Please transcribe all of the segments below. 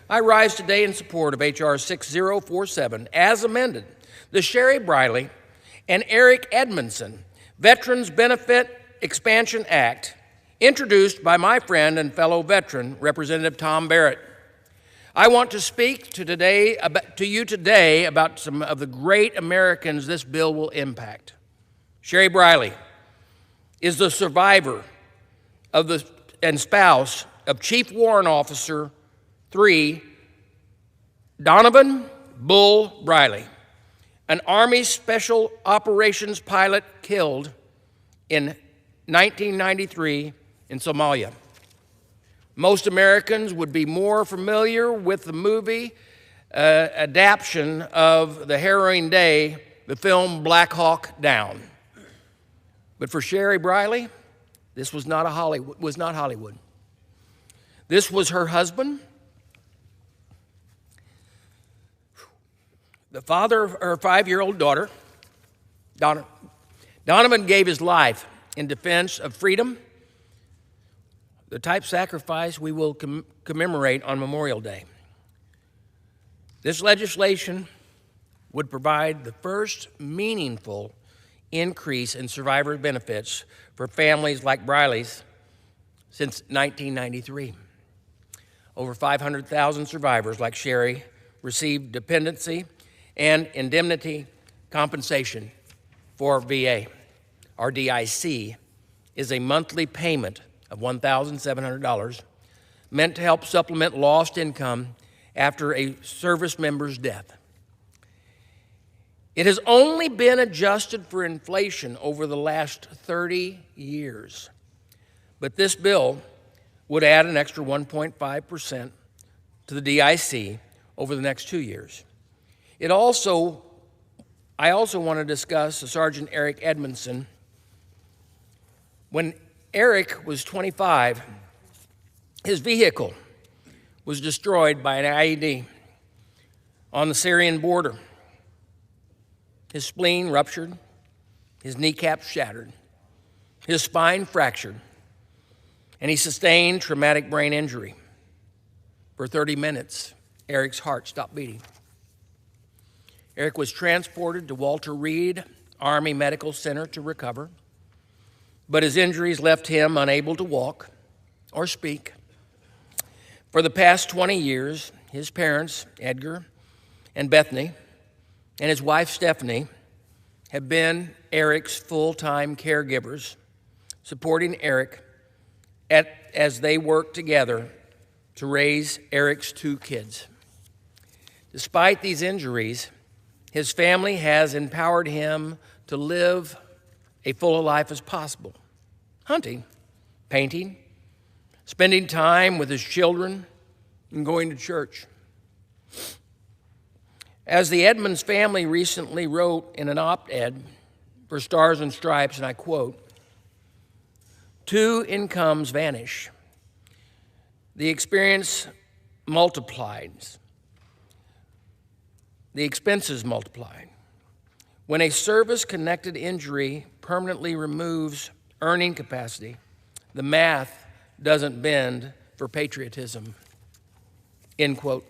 I rise today in support of H.R. 6047 as amended, the Sherry Briley and Eric Edmondson Veterans Benefit Expansion Act, introduced by my friend and fellow veteran, Representative Tom Barrett. I want to speak to you today about some of the great Americans this bill will impact. Sherry Briley is the survivor and spouse of Chief Warrant Officer 3, Donovan Bull Briley, an Army Special Operations pilot killed in 1993 in Somalia. Most Americans would be more familiar with the movie adaptation of the harrowing day, the film Black Hawk Down. But for Sherry Briley, this was not Hollywood. This was her husband, the father of her 5-year-old daughter. Donovan gave his life in defense of freedom, the type of sacrifice we will commemorate on Memorial Day. This legislation would provide the first meaningful increase in survivor benefits for families like Briley's since 1993. Over 500,000 survivors like Sherry received dependency and indemnity compensation for VA. Our DIC is a monthly payment of $1,700 meant to help supplement lost income after a service member's death. It has only been adjusted for inflation over the last 30 years, but this bill would add an extra 1.5% to the DIC over the next 2 years. I also want to discuss Sergeant Eric Edmondson. When Eric was 25, his vehicle was destroyed by an IED on the Syrian border. His spleen ruptured, his kneecap shattered, his spine fractured, and he sustained traumatic brain injury. For 30 minutes, Eric's heart stopped beating. Eric was transported to Walter Reed Army Medical Center to recover, but his injuries left him unable to walk or speak. For the past 20 years, his parents, Edgar and Bethany, and his wife, Stephanie, have been Eric's full-time caregivers, supporting Eric as they work together to raise Eric's 2 kids. Despite these injuries, his family has empowered him to live a full life as possible. Hunting, painting, spending time with his children, and going to church. As the Edmonds family recently wrote in an op-ed for Stars and Stripes, and I quote, "2 incomes vanish. The experience multiplies. The expenses multiply. When a service-connected injury permanently removes earning capacity, the math doesn't bend for patriotism." End quote.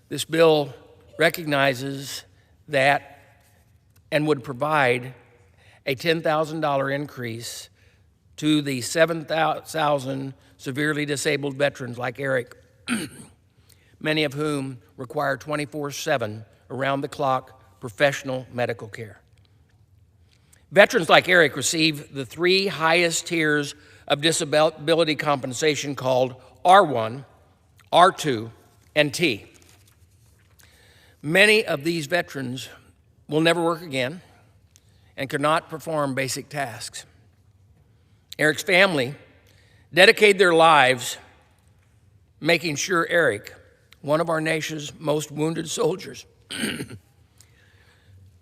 This bill recognizes that and would provide a $10,000 increase to the 7,000 severely disabled veterans like Eric, many of whom require 24/7, around-the-clock professional medical care. Veterans like Eric receive the 3 highest tiers of disability compensation called R1, R2, and T. Many of these veterans will never work again and cannot perform basic tasks. Eric's family dedicated their lives making sure Eric, one of our nation's most wounded soldiers,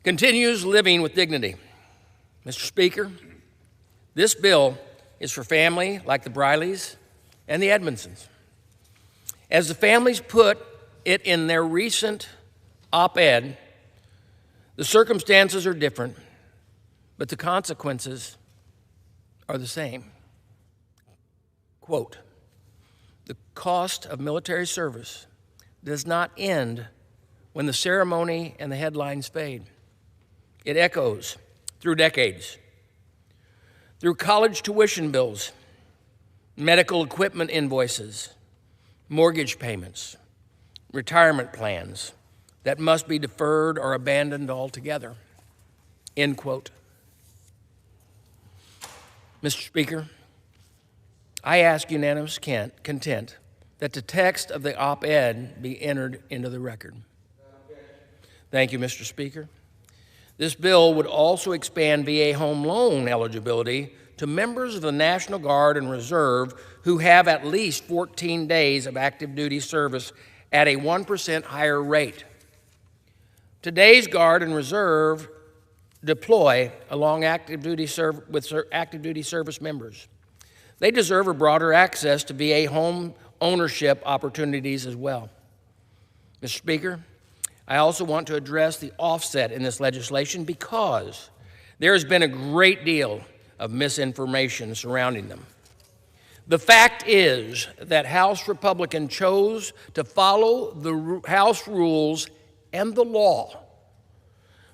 continues living with dignity. Mr. Speaker, this bill is for family like the Brileys and the Edmondsons. As the families put it in their recent op-ed, the circumstances are different, but the consequences are the same. Quote, The cost of military service does not end when the ceremony and the headlines fade. It echoes through decades, through college tuition bills, medical equipment invoices, mortgage payments, retirement plans that must be deferred or abandoned altogether. End quote. Mr. Speaker, I ask unanimous consent that the text of the op-ed be entered into the record. Thank you, Mr. Speaker. This bill would also expand VA home loan eligibility to members of the National Guard and Reserve who have at least 14 days of active duty service at a 1% higher rate. Today's Guard and Reserve deploy along active duty service members. They deserve a broader access to VA home ownership opportunities as well. Mr. Speaker, I also want to address the offset in this legislation because there has been a great deal of misinformation surrounding them. The fact is that House Republicans chose to follow the House rules and the law.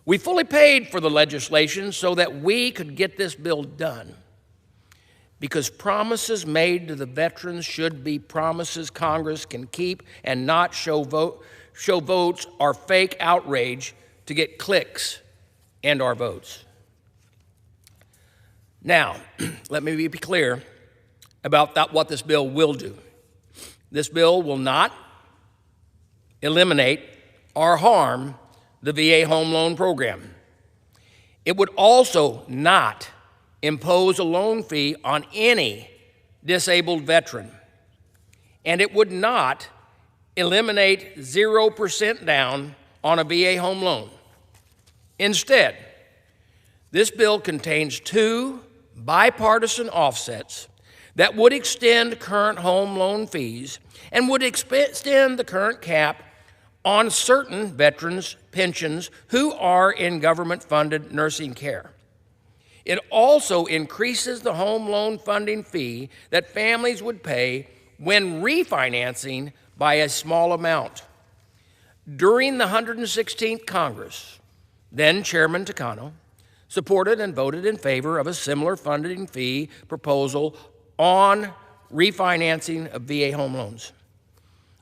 We fully paid for the legislation so that we could get this bill done, because promises made to the veterans should be promises Congress can keep and not show votes or fake outrage to get clicks and our votes. Now, let me be clear about what this bill will do. This bill will not eliminate or harm the VA home loan program. It would also not impose a loan fee on any disabled veteran, and it would not eliminate 0% down on a VA home loan. Instead, this bill contains two bipartisan offsets that would extend current home loan fees and would extend the current cap on certain veterans' pensions who are in government-funded nursing care. It also increases the home loan funding fee that families would pay when refinancing by a small amount. During the 116th Congress, then Chairman Takano supported and voted in favor of a similar funding fee proposal on refinancing of VA home loans.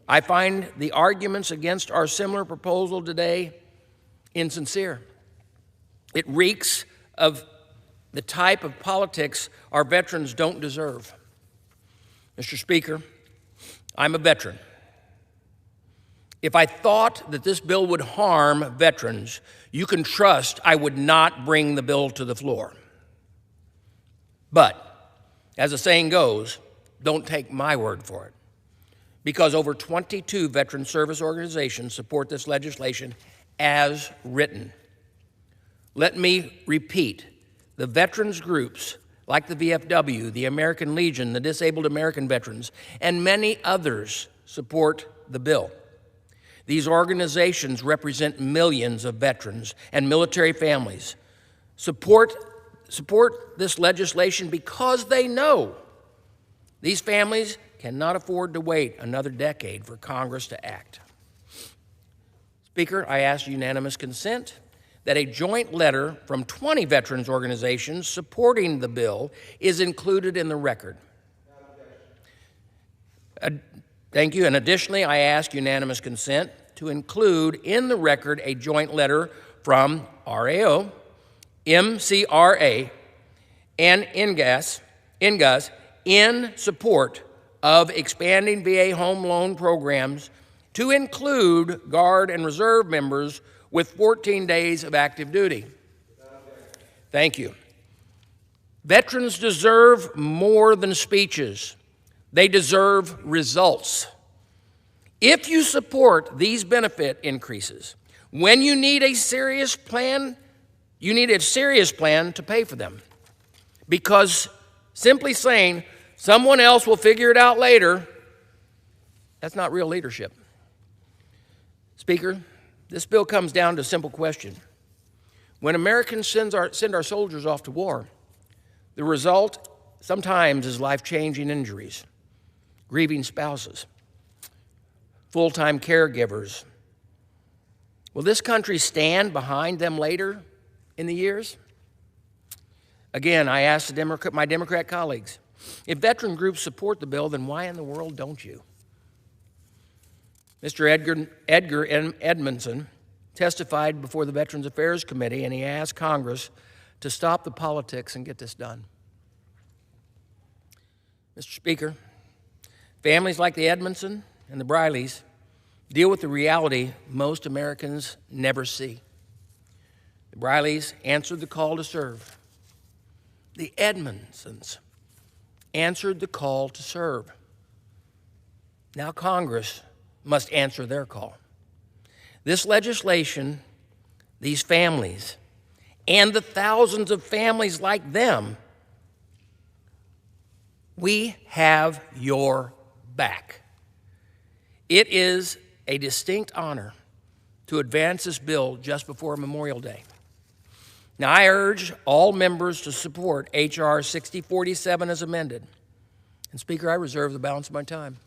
I find the arguments against our similar proposal today insincere. It reeks of the type of politics our veterans don't deserve. Mr. Speaker, I'm a veteran. If I thought that this bill would harm veterans, you can trust I would not bring the bill to the floor. But, as the saying goes, don't take my word for it, because over 22 veteran service organizations support this legislation as written. Let me repeat, the veterans groups like the VFW, the American Legion, the Disabled American Veterans, and many others support the bill. These organizations represent millions of veterans and military families. Support this legislation because they know these families cannot afford to wait another decade for Congress to act. Speaker, I ask unanimous consent that a joint letter from 20 veterans organizations supporting the bill is included in the record. Thank you. And additionally, I ask unanimous consent to include in the record a joint letter from RAO, MCRA, and NGAS in support of expanding VA home loan programs to include Guard and Reserve members with 14 days of active duty. Thank you. Veterans deserve more than speeches. They deserve results. If you support these benefit increases, when you need a serious plan, you need a serious plan to pay for them. Because simply saying, someone else will figure it out later, that's not real leadership. Speaker, this bill comes down to a simple question. When Americans send our soldiers off to war, the result sometimes is life-changing injuries, grieving spouses, full-time caregivers. Will this country stand behind them later in the years? Again, I asked my Democrat colleagues, if veteran groups support the bill, then why in the world don't you? Mr. Edgar Edmondson testified before the Veterans Affairs Committee, and he asked Congress to stop the politics and get this done. Mr. Speaker, families like the Edmondson and the Brileys deal with the reality most Americans never see. The Brileys answered the call to serve. The Edmondsons answered the call to serve. Now Congress must answer their call. This legislation, these families, and the thousands of families like them, we have your back. It is a distinct honor to advance this bill just before Memorial Day. Now, I urge all members to support H.R. 6047 as amended. And, Speaker, I reserve the balance of my time.